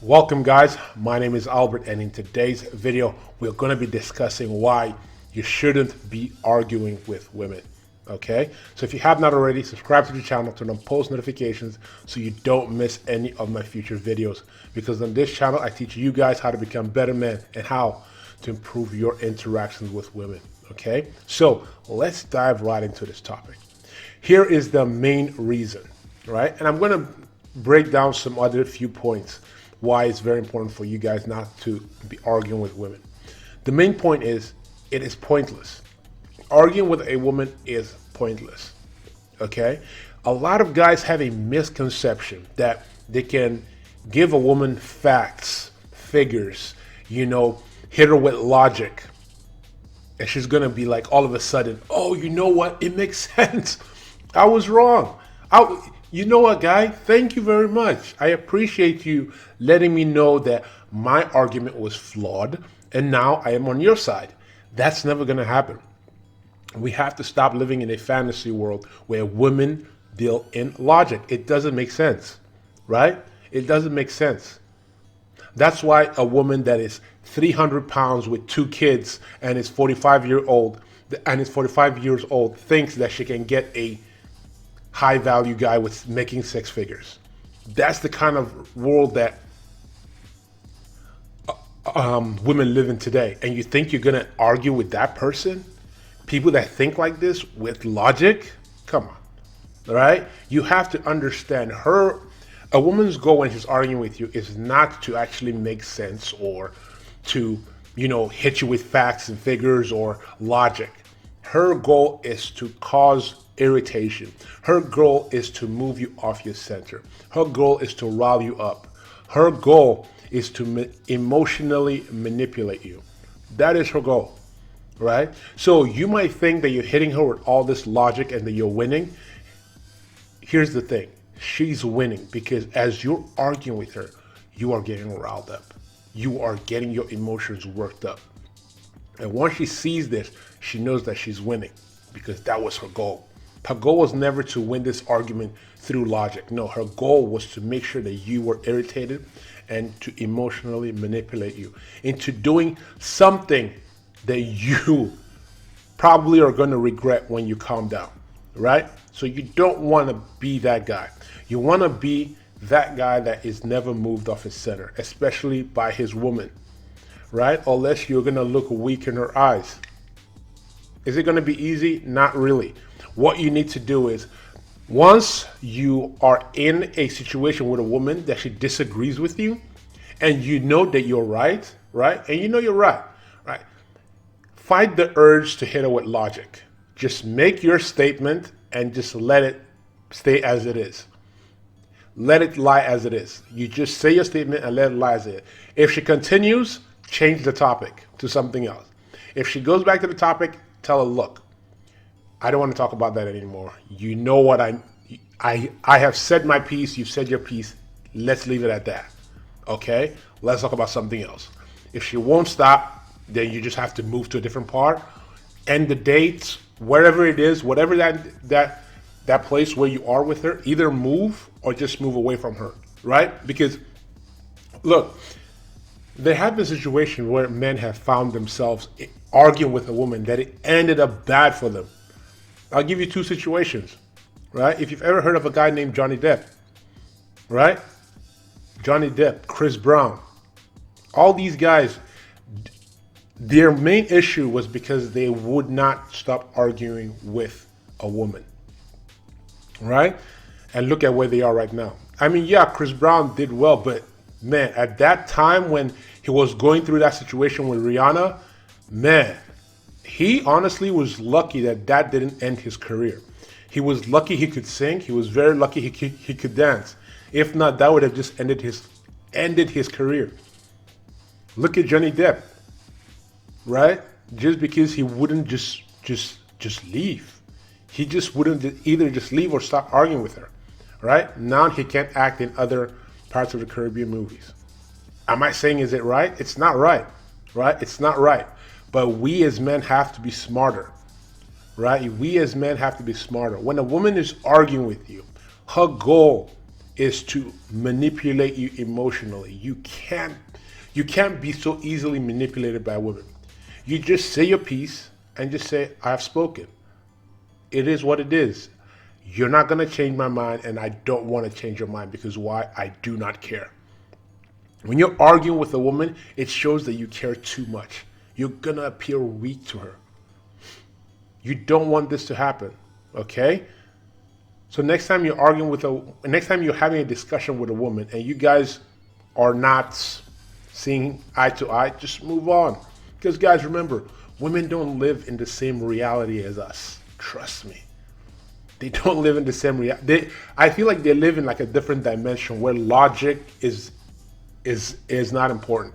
Welcome guys, my name is Albert and in today's video we're going to be discussing why you shouldn't be arguing with women. Okay, so if you have not already, subscribe to the channel, turn on post notifications so you don't miss any of my future videos, because on this channel I teach you guys how to become better men and how to improve your interactions with women. Okay, so let's dive right into this topic. Here is the main reason, right? And I'm going to break down some other few points why it's very important for you guys not to be arguing with women. The main point is it is pointless. Arguing with a woman is pointless. Okay? A lot of guys have a misconception that they can give a woman facts, figures, hit her with logic. And she's going to be like, all of a sudden, oh, you know what? It makes sense. I was wrong. You know what, guy? Thank you very much. I appreciate you letting me know that my argument was flawed and now I am on your side. That's never going to happen. We have to stop living in a fantasy world where women deal in logic. It doesn't make sense, right? It doesn't make sense. That's why a woman that is 300 pounds with 2 kids and is 45 years old thinks that she can get a high value guy with making 6 figures. That's the kind of world that women live in today. And you think you're gonna argue with that person? People that think like this with logic? Come on, all right? You have to understand a woman's goal when she's arguing with you is not to actually make sense or to, hit you with facts and figures or logic. Her goal is to cause irritation. Her goal is to move you off your center. Her goal is to rile you up. Her goal is to emotionally manipulate you. That is her goal, right? So you might think that you're hitting her with all this logic and that you're winning. Here's the thing. She's winning because as you're arguing with her, you are getting riled up. You are getting your emotions worked up. And once she sees this, she knows that she's winning because that was her goal. Her goal was never to win this argument through logic. No, her goal was to make sure that you were irritated and to emotionally manipulate you into doing something that you probably are going to regret when you calm down, right? So you don't want to be that guy. You want to be that guy that is never moved off his center, especially by his woman, right? Unless you're going to look weak in her eyes. Is it going to be easy? Not really. What you need to do is, once you are in a situation with a woman that she disagrees with you, and you know that you're right? And you know you're right? Fight the urge to hit her with logic. Just make your statement and just let it stay as it is. Let it lie as it is. You just say your statement and let it lie as it is. If she continues, change the topic to something else. If she goes back to the topic, tell her, look, I don't want to talk about that anymore. You know what I have said my piece, you've said your piece. Let's leave it at that. Okay? Let's talk about something else. If she won't stop, then you just have to move to a different part. End the dates, wherever it is, whatever that place where you are with her, either move or just move away from her, right? Because look, there have been situations where men have found themselves arguing with a woman that it ended up bad for them. I'll give you 2 situations, right? If you've ever heard of a guy named Johnny Depp, right? Johnny Depp, Chris Brown, all these guys, their main issue was because they would not stop arguing with a woman, right? And look at where they are right now. I mean, yeah, Chris Brown did well, but man, at that time when he was going through that situation with Rihanna, man, he honestly was lucky that didn't end his career. He was lucky he could sing. He was very lucky he could dance. If not, that would have just ended his career. Look at Johnny Depp, right? Just because he wouldn't just leave. He just wouldn't either just leave or stop arguing with her, right? Now he can't act in other parts of the Caribbean movies. Am I saying is it right? It's not right, right? It's not right. But we as men have to be smarter, right? We as men have to be smarter. When a woman is arguing with you, her goal is to manipulate you emotionally. You can't be so easily manipulated by women. You just say your piece and just say, I have spoken. It is what it is. You're not going to change my mind, and I don't want to change your mind because why? I do not care. When you're arguing with a woman, it shows that you care too much. You're going to appear weak to her. You don't want this to happen, okay? So next time you're having a discussion with a woman and you guys are not seeing eye to eye, just move on. Because guys, remember, women don't live in the same reality as us. Trust me. They don't live in the same reality. I feel like they live in like a different dimension where logic is not important.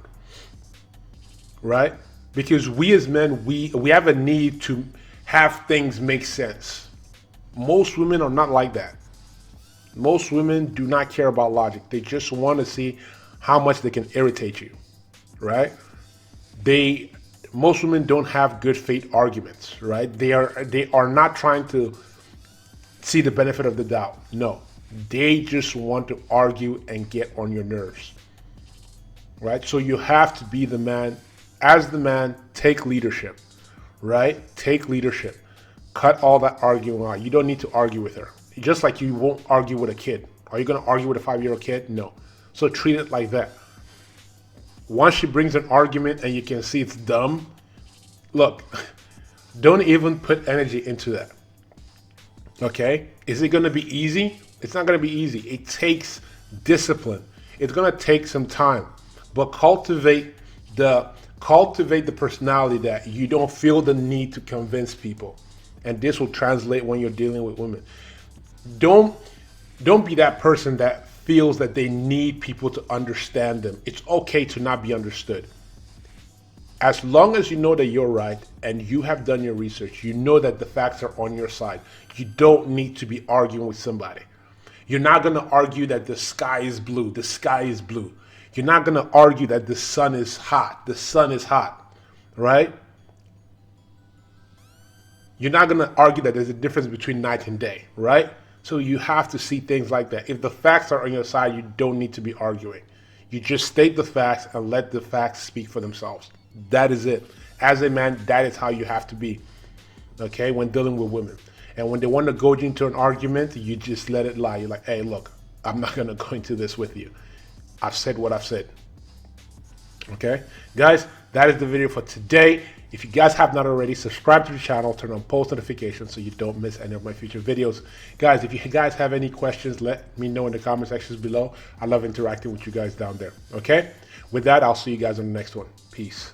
Right? Because we as men, we have a need to have things make sense. Most women are not like that. Most women do not care about logic. They just want to see how much they can irritate you, right? Most women don't have good faith arguments, right? They are not trying to see the benefit of the doubt. No, they just want to argue and get on your nerves, right? So you have to be the man. As the man, take leadership, right? Take leadership. Cut all that arguing out. You don't need to argue with her. Just like you won't argue with a kid. Are you going to argue with a 5-year-old kid? No. So treat it like that. Once she brings an argument and you can see it's dumb, look, don't even put energy into that. Okay? Is it going to be easy? It's not going to be easy. It takes discipline. It's going to take some time. But cultivate the personality that you don't feel the need to convince people. And this will translate when you're dealing with women. Don't be that person that feels that they need people to understand them. It's okay to not be understood. As long as you know that you're right and you have done your research, you know that the facts are on your side. You don't need to be arguing with somebody. You're not going to argue that the sky is blue. The sky is blue. You're not going to argue that the sun is hot. The sun is hot, right? You're not going to argue that there's a difference between night and day, right? So you have to see things like that. If the facts are on your side, you don't need to be arguing. You just state the facts and let the facts speak for themselves. That is it. As a man, that is how you have to be, okay, when dealing with women. And when they want to go into an argument, you just let it lie. You're like, hey, look, I'm not going to go into this with you. I've said what I've said. Okay? Guys, that is the video for today. If you guys have not already, subscribe to the channel, turn on post notifications so you don't miss any of my future videos. Guys, if you guys have any questions, let me know in the comment sections below. I love interacting with you guys down there. Okay? With that, I'll see you guys on the next one. Peace.